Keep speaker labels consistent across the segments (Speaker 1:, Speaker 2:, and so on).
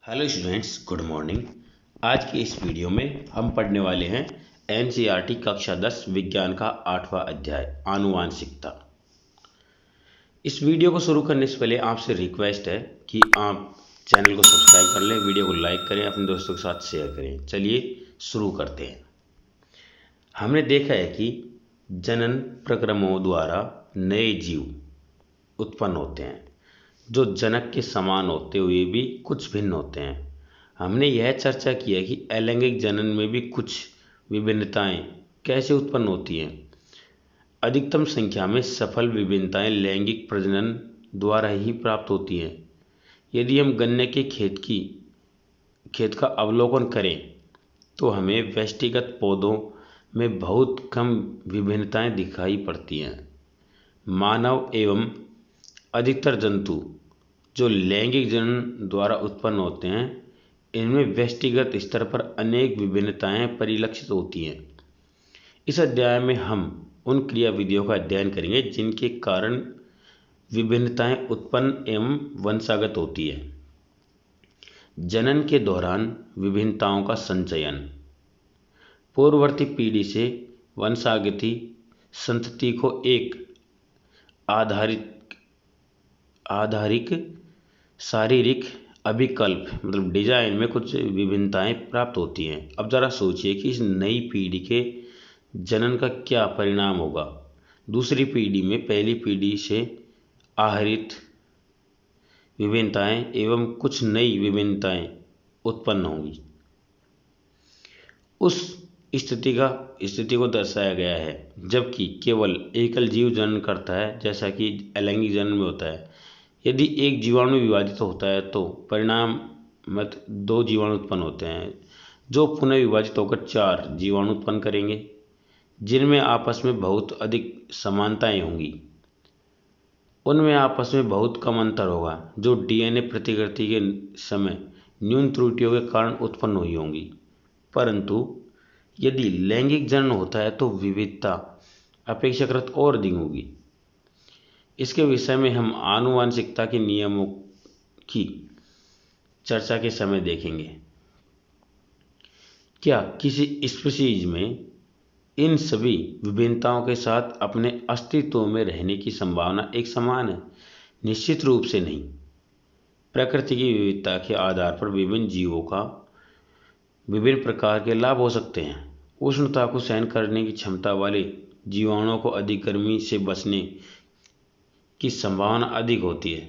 Speaker 1: Hello students, good morning. आज की इस वीडियो में हम पढ़ने वाले हैं एनसीईआरटी कक्षा 10 विज्ञान का 8वां अध्याय आनुवांशिकता। इस वीडियो को शुरू करने से पहले आपसे रिक्वेस्ट है कि आप चैनल को सब्सक्राइब कर लें, वीडियो को लाइक करें, अपने दोस्तों के साथ शेयर करें। चलिए शुरू करते हैं। हमने देखा है कि जनन प्रक्रमों द्वारा नए जीव उत्पन्न होते हैं जो जनक के समान होते हुए भी कुछ भिन्न होते हैं। हमने यह चर्चा की है कि अलैंगिक जनन में भी कुछ विभिन्नताएं कैसे उत्पन्न होती हैं। अधिकतम संख्या में सफल विभिन्नताएं लैंगिक प्रजनन द्वारा ही प्राप्त होती हैं। यदि हम गन्ने के खेत का अवलोकन करें तो हमें व्यष्टिगत पौधों में बहुत कम विभिन्नताएं दिखाई पड़ती हैं। मानव एवं अधिकतर जंतु जो लैंगिक जनन द्वारा उत्पन्न होते हैं, इनमें व्यष्टिगत स्तर पर अनेक विभिन्नताएं परिलक्षित होती हैं। इस अध्याय में हम उन क्रियाविधियों का अध्ययन करेंगे जिनके कारण विभिन्नताएं उत्पन्न एवं वंशागत होती है। जनन के दौरान विभिन्नताओं का संचयन पूर्ववर्ती पीढ़ी से वंशागति संतति को एक आधारिक शारीरिक अभिकल्प मतलब डिजाइन में कुछ विभिन्नताएं प्राप्त होती हैं। अब जरा सोचिए कि इस नई पीढ़ी के जनन का क्या परिणाम होगा। दूसरी पीढ़ी में पहली पीढ़ी से आहरित विभिन्नताएं एवं कुछ नई विभिन्नताएं उत्पन्न होंगी। उस स्थिति को दर्शाया गया है जबकि केवल एकल जीव जनन करता है, जैसा कि अलैंगिक जनन में होता है। यदि एक जीवाणु विभाजित होता है तो परिणाम मत 2 जीवाणु उत्पन्न होते हैं जो पुनः विभाजित होकर 4 जीवाणु उत्पन्न करेंगे जिनमें आपस में बहुत अधिक समानताएं होंगी। उनमें आपस में बहुत कम अंतर होगा जो डीएनए प्रतिकृति के समय न्यून त्रुटियों के कारण उत्पन्न हुई होंगी। परंतु यदि लैंगिक जनन होता है तो विविधता अपेक्षाकृत और अधिक होगी। इसके विषय में हम आनुवांशिकता के नियमों की चर्चा के समय देखेंगे। क्या किसी स्पीशीज में इन सभी विभिन्नताओं के साथ अपने अस्तित्व में रहने की संभावना एक समान है? निश्चित रूप से नहीं। प्रकृति की विविधता के आधार पर विभिन्न जीवों का विभिन्न प्रकार के लाभ हो सकते हैं। उष्णता को सहन करने की क्षमता वाले जीवाणुओं को अधिक गर्मी से बचने की संभावना अधिक होती है।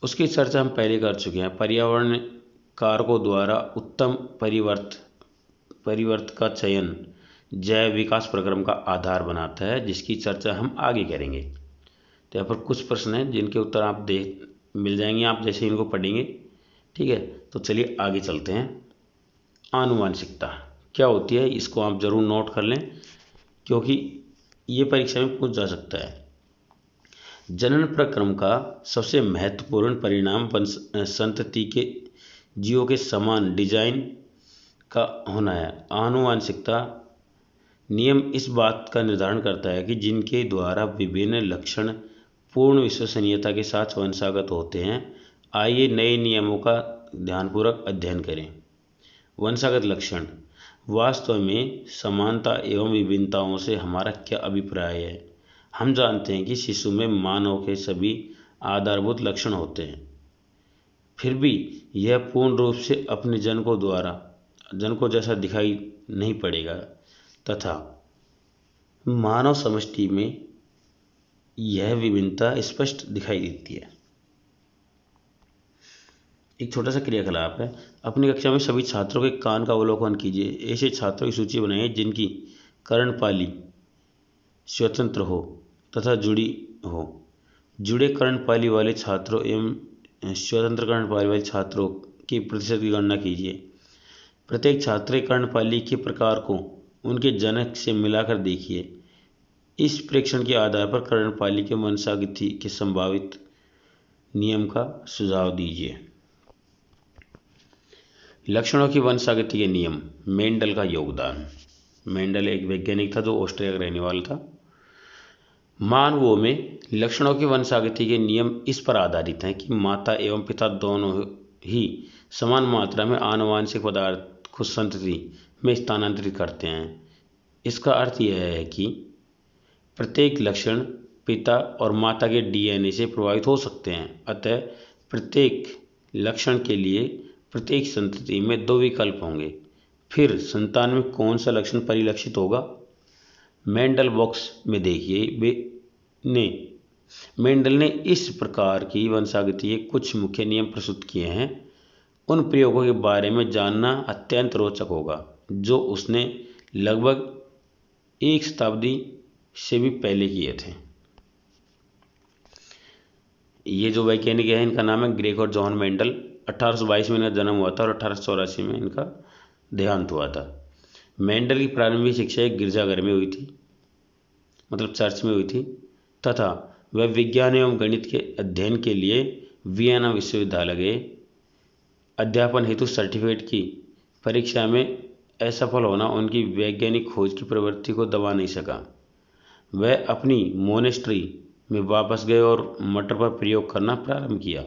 Speaker 1: उसकी चर्चा हम पहले कर चुके हैं। पर्यावरण कारकों द्वारा उत्तम परिवर्त का चयन जैव विकास प्रक्रम का आधार बनाता है, जिसकी चर्चा हम आगे करेंगे। तो यहाँ पर कुछ प्रश्न हैं जिनके उत्तर आप मिल जाएंगे आप जैसे इनको पढ़ेंगे। ठीक है, तो चलिए आगे चलते हैं। आनुवांशिकता क्या होती है, इसको आप जरूर नोट कर लें क्योंकि ये परीक्षा में पूछ जा सकता है। जनन प्रक्रम का सबसे महत्वपूर्ण परिणाम संतति के जीवों के समान डिजाइन का होना है। आनुवांशिकता नियम इस बात का निर्धारण करता है कि जिनके द्वारा विभिन्न लक्षण पूर्ण विश्वसनीयता के साथ वंशागत होते हैं। आइए नए नियमों का ध्यानपूर्वक अध्ययन करें। वंशागत लक्षण वास्तव में समानता एवं विभिन्नताओं से हमारा क्या अभिप्राय है। हम जानते हैं कि शिशु में मानव के सभी आधारभूत लक्षण होते हैं, फिर भी यह पूर्ण रूप से अपने जन को जैसा दिखाई नहीं पड़ेगा तथा मानव समष्टि में यह विभिन्नता स्पष्ट दिखाई देती है। एक छोटा सा क्रियाकलाप है। अपनी कक्षा में सभी छात्रों के कान का अवलोकन कीजिए। ऐसे छात्रों की सूची बनाइए जिनकी कर्णपाली स्वतंत्र हो तथा जुड़ी हो। जुड़े कर्णपाली वाले छात्रों एवं स्वतंत्र कर्णपाली वाले छात्रों की प्रतिशत की गणना कीजिए। प्रत्येक छात्र के कर्णपाली के प्रकार को उनके जनक से मिलाकर देखिए। इस प्रेक्षण के आधार पर कर्णपाली के वंशागति के संभावित नियम का सुझाव दीजिए। लक्षणों की वंशागति के नियम। मेंडल का योगदान। मेंडल एक वैज्ञानिक था जो ऑस्ट्रिया का रहने वाला था। मानवों में लक्षणों की वंशागति के नियम इस पर आधारित हैं कि माता एवं पिता दोनों ही समान मात्रा में आनुवांशिक पदार्थ को संतति में स्थानांतरित करते हैं। इसका अर्थ यह है कि प्रत्येक लक्षण पिता और माता के डीएनए से प्रभावित हो सकते हैं। अतः प्रत्येक लक्षण के लिए प्रत्येक संतति में 2 विकल्प होंगे। फिर संतान में कौन सा लक्षण परिलक्षित होगा? मेंडल बॉक्स में देखिए, मेंडल ने इस प्रकार की वंशागति के कुछ मुख्य नियम प्रस्तुत किए हैं। उन प्रयोगों के बारे में जानना अत्यंत रोचक होगा जो उसने लगभग 1 शताब्दी से भी पहले किए थे। ये जो वैज्ञानिक है इनका नाम है ग्रेगोर जॉन मेंडल। 1822 में इनका जन्म हुआ था और 1884 में इनका देहांत हुआ था। मेंडल की प्रारंभिक शिक्षा एक गिरजाघर में हुई थी, मतलब चर्च में हुई थी, तथा वह विज्ञान एवं गणित के अध्ययन के लिए वियना विश्वविद्यालय गए। अध्यापन हेतु सर्टिफिकेट की परीक्षा में असफल होना उनकी वैज्ञानिक खोज की प्रवृत्ति को दबा नहीं सका। वह अपनी मोनेस्ट्री में वापस गए और मटर पर प्रयोग करना प्रारंभ किया।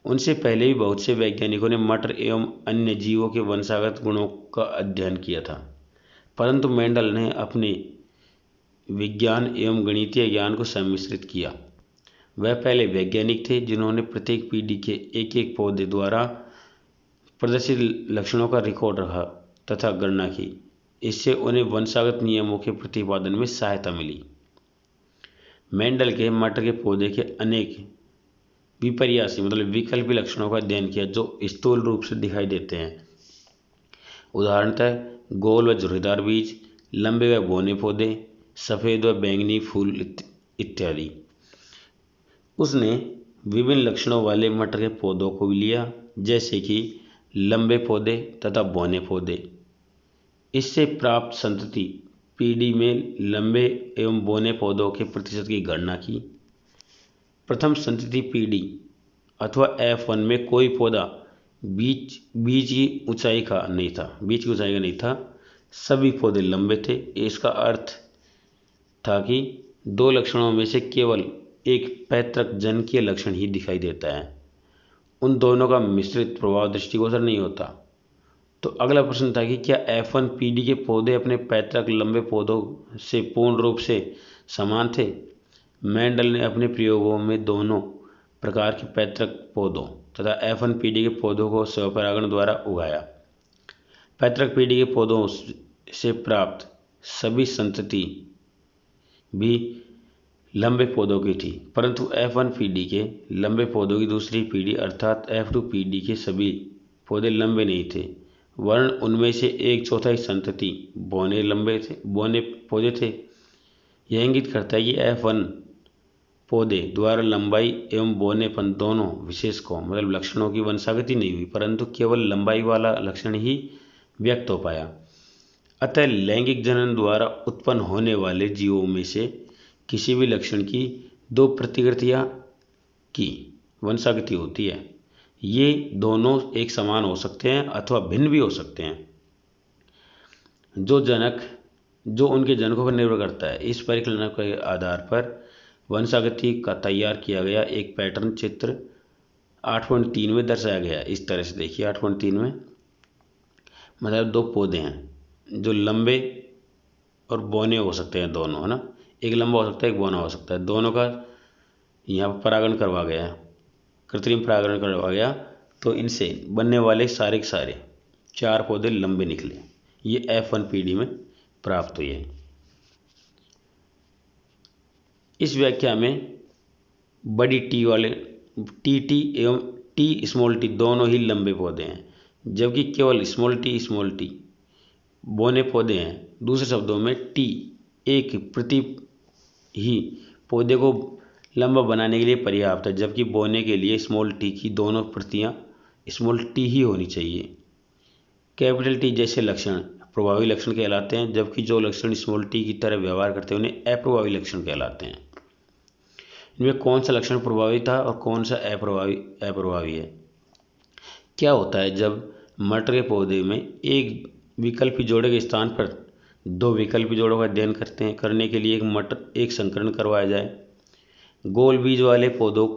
Speaker 1: उनसे पहले भी बहुत से वैज्ञानिकों ने मटर एवं अन्य जीवों के वंशागत गुणों का अध्ययन किया था, परंतु मेंडल ने अपने विज्ञान एवं गणितीय ज्ञान को सम्मिश्रित किया। वह पहले वैज्ञानिक थे जिन्होंने प्रत्येक पीढ़ी के एक पौधे द्वारा प्रदर्शित लक्षणों का रिकॉर्ड रखा तथा गणना की। इससे उन्हें वंशागत नियमों के प्रतिपादन में सहायता मिली। मेंडल के मटर के पौधे के अनेक विपर्यासी मतलब विकल्पी लक्षणों का अध्ययन किया जो स्थूल रूप से दिखाई देते हैं। उदाहरणतः गोल व झुर्रीदार बीज, लंबे व बौने पौधे, सफ़ेद व बैंगनी फूल इत्यादि। उसने विभिन्न लक्षणों वाले मटर के पौधों को भी लिया, जैसे कि लंबे पौधे तथा बौने पौधे। इससे प्राप्त संतति पीढ़ी में लंबे एवं बौने पौधों के प्रतिशत की गणना की। प्रथम संतति पीढ़ी अथवा F1 में कोई पौधा बीज की ऊंचाई का नहीं था। सभी पौधे लंबे थे। इसका अर्थ था कि 2 लक्षणों में से केवल एक पैतृक जन्कीय लक्षण ही दिखाई देता है। उन दोनों का मिश्रित प्रभाव दृष्टिगोचर नहीं होता। तो अगला प्रश्न था कि क्या F1 पीढ़ी के पौधे अपने पैतृक लंबे पौधों से पूर्ण रूप से समान थे? मेंडल ने अपने प्रयोगों में दोनों प्रकार के पैतृक पौधों तथा F1 पीढ़ी के पौधों को स्वपरागण द्वारा उगाया। पैतृक पीढ़ी के पौधों से प्राप्त सभी संतति भी लंबे पौधों की थी, परंतु F1 पीढ़ी के लंबे पौधों की दूसरी पीढ़ी अर्थात F2 पीढ़ी के सभी पौधे लंबे नहीं थे, वरन उनमें से 1/4 संतति बौने पौधे थे। यह इंगित करता है कि F1 पौधे द्वारा लंबाई एवं बौनेपन दोनों विशेषकों मतलब लक्षणों की वंशागति नहीं हुई, परंतु केवल लंबाई वाला लक्षण ही व्यक्त हो पाया। अतः लैंगिक जनन द्वारा उत्पन्न होने वाले जीवों में से किसी भी लक्षण की 2 प्रतिकृतियां की वंशागति होती है। ये दोनों एक समान हो सकते हैं अथवा भिन्न भी हो सकते हैं, जो उनके जनकों पर निर्भर करता है। इस परिकल्पना के आधार पर वंशागति का तैयार किया गया एक पैटर्न चित्र 8.3 में दर्शाया गया। इस तरह से देखिए, 8.3 में मतलब 2 पौधे हैं जो लंबे और बौने हो सकते हैं, दोनों, है ना। एक लंबा हो सकता है, एक बौना हो सकता है। दोनों का यहाँ पर परागण करवा गया है, कृत्रिम परागण करवा गया, तो इनसे बनने वाले सारे के सारे 4 पौधे लंबे निकले। ये F1 पीढ़ी में प्राप्त हुई है। इस व्याख्या में बड़ी टी वाले टी एवं टी स्मॉल टी दोनों ही लंबे पौधे हैं, जबकि केवल स्मॉल टी बौने पौधे हैं। दूसरे शब्दों में टी एक प्रति ही पौधे को लंबा बनाने के लिए पर्याप्त है, जबकि बोने के लिए स्मॉल टी की दोनों प्रतियां स्मॉल टी ही होनी चाहिए। कैपिटल टी जैसे लक्षण प्रभावी लक्षण कहलाते हैं, जबकि जो लक्षण स्मॉल टी की तरह व्यवहार करते हैं उन्हें अप्रभावी लक्षण कहलाते हैं। इनमें कौन सा लक्षण प्रभावी था और कौन सा अप्रभावी है? क्या होता है जब मटर के पौधे में एक विकल्पी जोड़े के स्थान पर 2 विकल्पी जोड़ों का अध्ययन करने के लिए एक संकरण करवाया जाए। गोल बीज वाले पौधों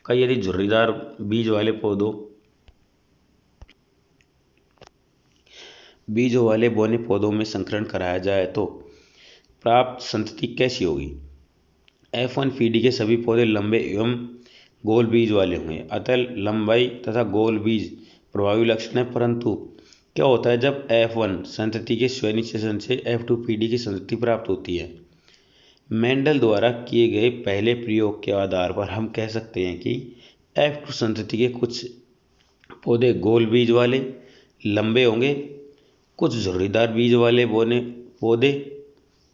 Speaker 1: का यदि झुर्रीदार बीजों वाले बौने पौधों में संकरण कराया जाए तो प्राप्त संतति कैसी होगी? F1 पीढ़ी के सभी पौधे लंबे एवं गोल बीज वाले होंगे, अतः लंबाई तथा गोल बीज प्रभावी लक्षण है। परंतु क्या होता है जब F1 संतति के स्वनिषेचन से F2 पीढ़ी की संतति प्राप्त होती है? मेंडल द्वारा किए गए पहले प्रयोग के आधार पर हम कह सकते हैं कि F2 संतति के कुछ पौधे गोल बीज वाले लंबे होंगे, कुछ झुर्रीदार बीज वाले पौधे,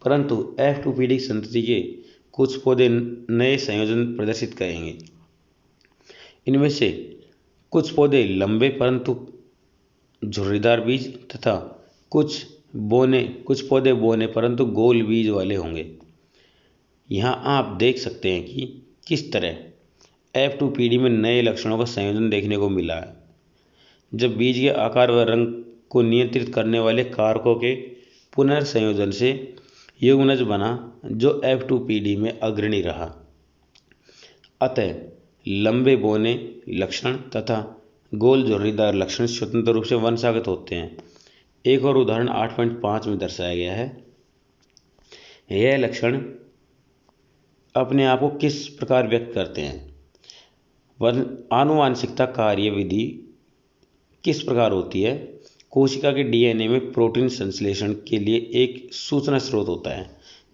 Speaker 1: परंतु F2 पीढ़ी संतति के कुछ पौधे नए संयोजन प्रदर्शित करेंगे। इनमें से कुछ पौधे लंबे परंतु झुर्रीदार बीज तथा कुछ पौधे बोने परंतु गोल बीज वाले होंगे। यहाँ आप देख सकते हैं कि किस तरह F2 पीढ़ी में नए लक्षणों का संयोजन देखने को मिला है। जब बीज के आकार व रंग को नियंत्रित करने वाले कारकों के पुनर्संयोजन से युग्मनज बना जो F2 पीढ़ी में अग्रणी रहा। अतः लंबे बोने लक्षण तथा गोल झुर्रीदार लक्षण स्वतंत्र रूप से वंशागत होते हैं। एक और उदाहरण 8.5 में दर्शाया गया है। यह लक्षण अपने आप को किस प्रकार व्यक्त करते हैं? आनुवांशिकता कार्य विधि किस प्रकार होती है? कोशिका के डीएनए में प्रोटीन संश्लेषण के लिए एक सूचना स्रोत होता है।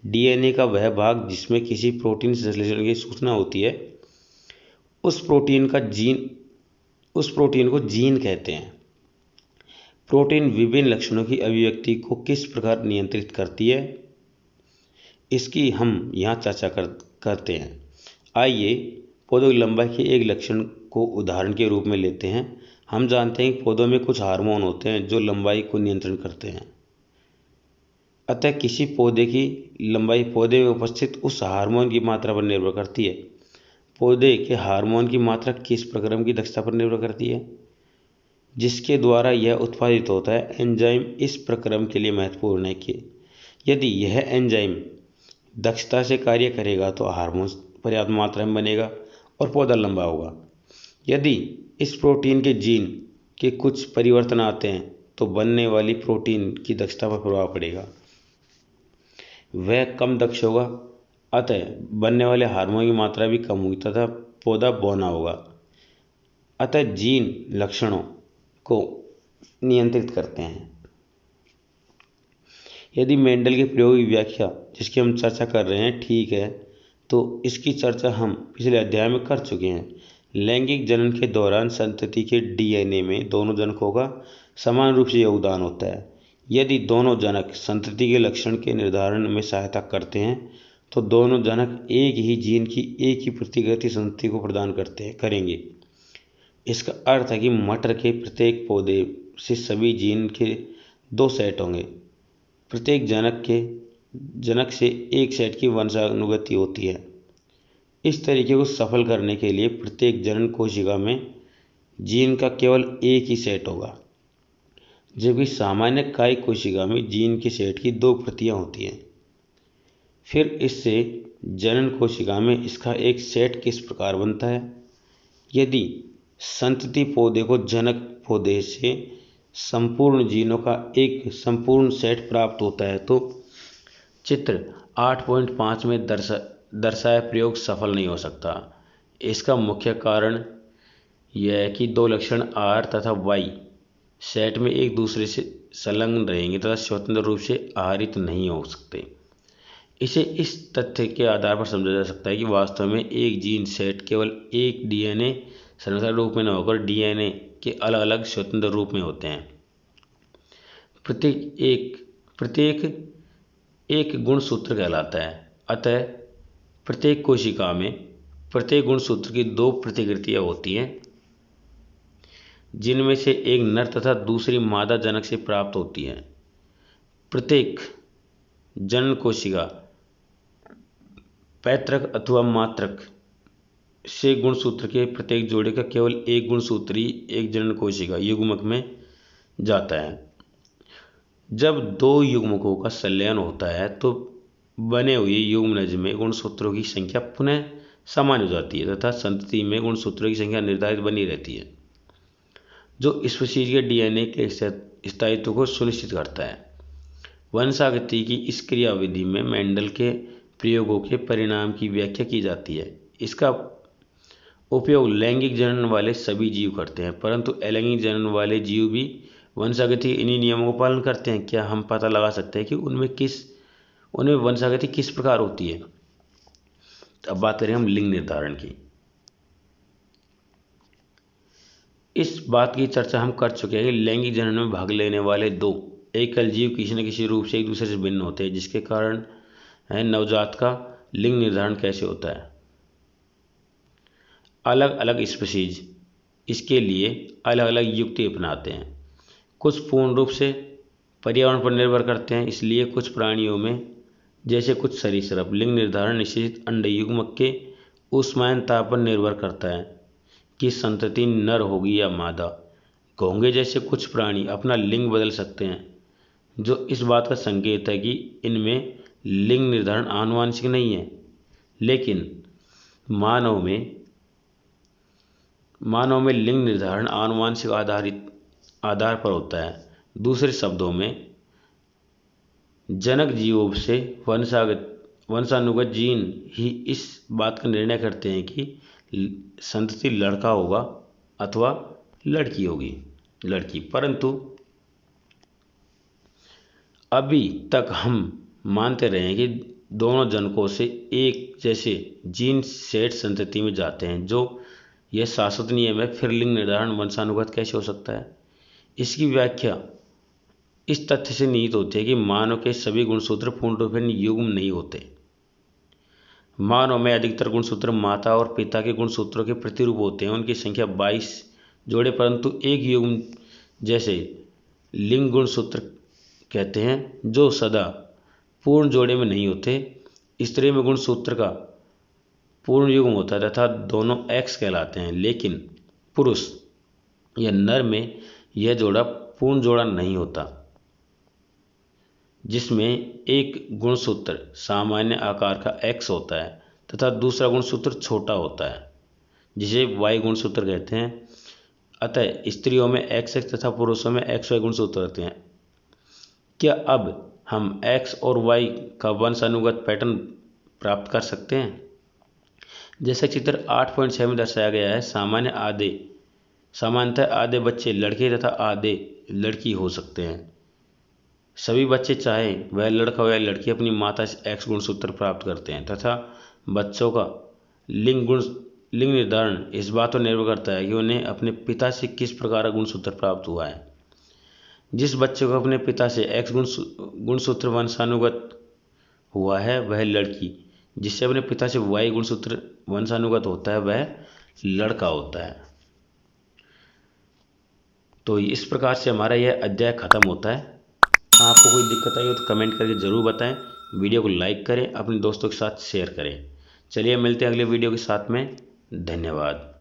Speaker 1: डीएनए का वह भाग जिसमें किसी प्रोटीन संश्लेषण की सूचना होती है उस प्रोटीन को जीन कहते हैं। प्रोटीन विभिन्न लक्षणों की अभिव्यक्ति को किस प्रकार नियंत्रित करती है, इसकी हम यहाँ चर्चा करते हैं। आइए पौधों की लंबाई के एक लक्षण को उदाहरण के रूप में लेते हैं। हम जानते हैं कि पौधों में कुछ हार्मोन होते हैं जो लंबाई को नियंत्रण करते हैं। अतः किसी पौधे की लंबाई पौधे में उपस्थित उस हार्मोन की मात्रा पर निर्भर करती है। पौधे के हार्मोन की मात्रा किस प्रक्रम की दक्षता पर निर्भर करती है जिसके द्वारा यह उत्पादित होता है। एंजाइम इस प्रक्रम के लिए महत्वपूर्ण है कि यदि यह एंजाइम दक्षता से कार्य करेगा तो हार्मोन पर्याप्त मात्रा में बनेगा और पौधा लंबा होगा। यदि इस प्रोटीन के जीन के कुछ परिवर्तन आते हैं तो बनने वाली प्रोटीन की दक्षता पर प्रभाव पड़ेगा, वह कम दक्ष होगा, अतः बनने वाले हार्मोन की मात्रा भी कम होगी तथा पौधा बौना होगा। अतः जीन लक्षणों को नियंत्रित करते हैं। यदि मेंडल के प्रयोग की व्याख्या जिसकी हम चर्चा कर रहे हैं ठीक है तो इसकी चर्चा हम पिछले अध्याय में कर चुके हैं। लैंगिक जनन के दौरान संतति के डीएनए में दोनों जनकों का समान रूप से योगदान होता है। यदि दोनों जनक संतति के लक्षण के निर्धारण में सहायता करते हैं तो दोनों जनक एक ही जीन की एक ही प्रतिकृति संतति को प्रदान करेंगे। इसका अर्थ है कि मटर के प्रत्येक पौधे से सभी जीन के 2 सेट होंगे। प्रत्येक जनक से एक सेट की वंशानुगति होती है। इस तरीके को सफल करने के लिए प्रत्येक जनन कोशिका में जीन का केवल एक ही सेट होगा, जबकि सामान्य कायिक कोशिका में जीन के सेट की 2 प्रतियां होती हैं। फिर इससे जनन कोशिका में इसका एक सेट किस प्रकार बनता है? यदि संतति पौधे को जनक पौधे से संपूर्ण जीनों का एक संपूर्ण सेट प्राप्त होता है तो चित्र 8.5 में दर्शाया प्रयोग सफल नहीं हो सकता। इसका मुख्य कारण यह है कि 2 लक्षण R तथा Y सेट में एक दूसरे से संलग्न रहेंगे तथा स्वतंत्र रूप से आहरित नहीं हो सकते। इसे इस तथ्य के आधार पर समझा जा सकता है कि वास्तव में एक जीन सेट केवल एक डीएनए संरचना रूप में न होकर डीएनए के अलग अलग स्वतंत्र रूप में होते हैं। प्रत्येक एक गुणसूत्र कहलाता है। अतः प्रत्येक कोशिका में प्रत्येक गुणसूत्र की 2 प्रतिकृतियां होती हैं जिनमें से एक नर तथा दूसरी मादा जनक से प्राप्त होती है। प्रत्येक जनन कोशिका पैतृक अथवा मातृक से गुणसूत्र के प्रत्येक जोड़े का केवल एक गुणसूत्री एक जनन कोशिका युग्मक में जाता है। जब 2 युग्मकों का संलयन होता है तो बने हुए युग्मनज में गुणसूत्रों की संख्या पुनः सामान्य हो जाती है तथा संतति में गुणसूत्रों की संख्या निर्धारित बनी रहती है, जो स्पीशीज के डीएनए के स्थायित्व को सुनिश्चित करता है। वंशागति की इस क्रियाविधि में मेंडल के प्रयोगों के परिणाम की व्याख्या की जाती है। इसका उपयोग लैंगिक जनन वाले सभी जीव करते हैं, परंतु अलैंगिक जनन वाले जीव भी वंशागति इन्हीं नियमों का पालन करते हैं। क्या हम पता लगा सकते हैं कि उनमें वंशागति किस प्रकार होती है? अब बात करें हम लिंग निर्धारण की। इस बात की चर्चा हम कर चुके हैं कि लैंगिक जनन में भाग लेने वाले दो एकल जीव किसी न किसी रूप से एक दूसरे से भिन्न होते हैं, जिसके कारण नवजात का लिंग निर्धारण कैसे होता है। अलग अलग स्पीशीज इसके लिए अलग अलग युक्ति अपनाते हैं। कुछ पूर्ण रूप से पर्यावरण पर निर्भर करते हैं, इसलिए कुछ प्राणियों में जैसे कुछ सरीसृप लिंग निर्धारण निश्चित अंड युग्मक के ऊष्मायन ताप पर निर्भर करता है कि संतति नर होगी या मादा। घोंगे जैसे कुछ प्राणी अपना लिंग बदल सकते हैं, जो इस बात का संकेत है कि इनमें लिंग निर्धारण आनुवंशिक नहीं है, लेकिन मानव में लिंग निर्धारण आनुवंशिक आधार पर होता है। दूसरे शब्दों में जनक जीवों से वंशानुगत जीन ही इस बात का निर्णय करते हैं कि संतति लड़का होगा अथवा लड़की होगी। परंतु अभी तक हम मानते रहे हैं कि दोनों जनकों से एक जैसे जीन सेट संतति में जाते हैं, जो यह शाश्वत नियम है। फिर लिंग निर्धारण वंशानुगत कैसे हो सकता है? इसकी व्याख्या इस तथ्य से निहित होती है कि मानव के सभी गुणसूत्र पूर्ण रूप से युग्म नहीं होते। मानव में अधिकतर गुणसूत्र माता और पिता के गुणसूत्रों के प्रतिरूप होते हैं। उनकी संख्या 22 जोड़े, परंतु एक युग्म जैसे लिंग गुणसूत्र कहते हैं, जो सदा पूर्ण जोड़े में नहीं होते। स्त्री में गुणसूत्र का पूर्ण युग्म होता है तथा दोनों एक्स कहलाते हैं, लेकिन पुरुष या नर में यह जोड़ा पूर्ण जोड़ा नहीं होता, जिसमें एक गुणसूत्र सामान्य आकार का एक्स होता है तथा दूसरा गुणसूत्र छोटा होता है, जिसे वाई गुणसूत्र कहते हैं। अतः स्त्रियों में एक्स एक्स तथा पुरुषों में एक्स वाई गुणसूत्र होते हैं। क्या अब हम एक्स और वाई का वंशानुगत पैटर्न प्राप्त कर सकते हैं? जैसा चित्र 8.6 में दर्शाया गया है, सामान्यतः आधे बच्चे लड़के तथा आधे लड़की हो सकते हैं। सभी बच्चे, चाहे वह लड़का हो या लड़की, अपनी माता से एक्स गुणसूत्र प्राप्त करते हैं तथा बच्चों का लिंग निर्धारण इस बात पर निर्भर करता है कि उन्हें अपने पिता से किस प्रकार का गुणसूत्र प्राप्त हुआ है। जिस बच्चे को अपने पिता से एक्स गुणसूत्र वंशानुगत हुआ है वह लड़की, जिससे अपने पिता से वाई गुणसूत्र वंशानुगत होता है वह लड़का होता है। तो इस प्रकार से हमारा यह अध्याय खत्म होता है। आपको कोई दिक्कत आई हो तो कमेंट करके ज़रूर बताएं। वीडियो को लाइक करें, अपने दोस्तों के साथ शेयर करें। चलिए मिलते हैं अगले वीडियो के साथ में। धन्यवाद।